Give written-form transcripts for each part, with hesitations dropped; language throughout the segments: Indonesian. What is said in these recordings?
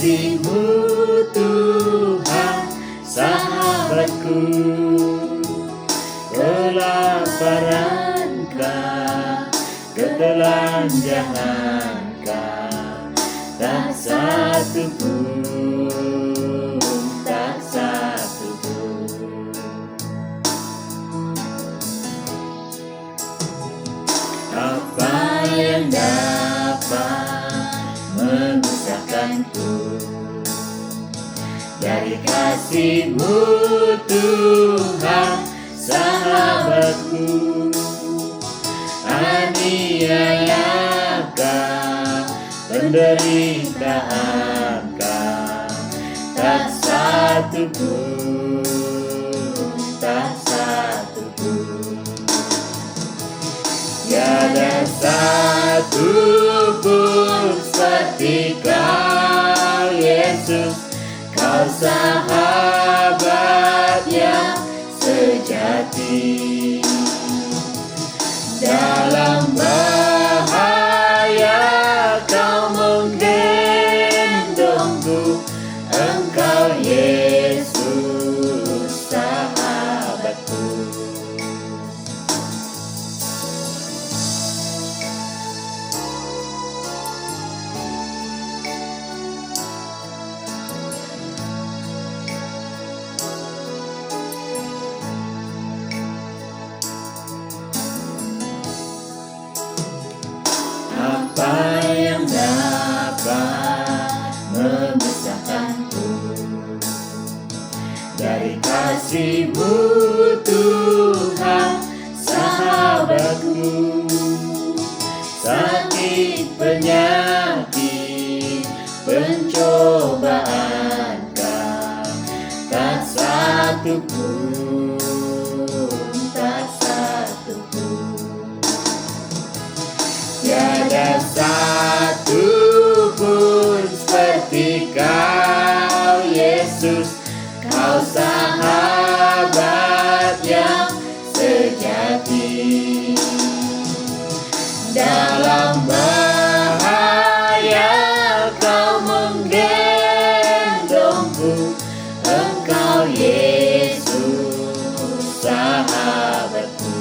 kasih-Mu Tuhan, sahabatku. Kelaparankah, ketelanjangankah, tak satu pun, tak satu pun. Apa yang dapat memisahkanku dari kasih-Mu Tuhan, sahabatku? Aniayakah, penderitaankah, tak satu pun, tak satu pun. Tiada satu pun seperti Kau, Yesus. Kau sahabat yang sejati. Dalam bahaya Kau menggendongku, Engkau Yesus, sahabatku. Apa yang dapat memisahkanku dari kasih-Mu Tuhan, sahabatku? Sakit, penyakit, pencobaankah, tak satu pun, tak satu pun. Tiada satu pun seperti Kau, Yesus. Kau sahabat yang sejati. Dalam bahaya Kau menggendongku, Engkau Yesus, sahabatku.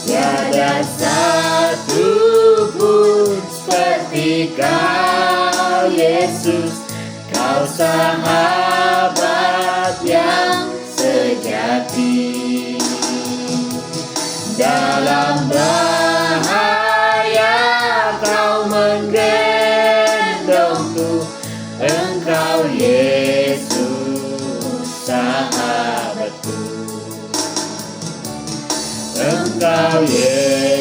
Tiada satu pun seperti Kau, Yesus. Kau sahabat yang sejati. Dalam bahaya Kau menggendongku, Engkau Yesus, sahabatku. Engkau Yesus.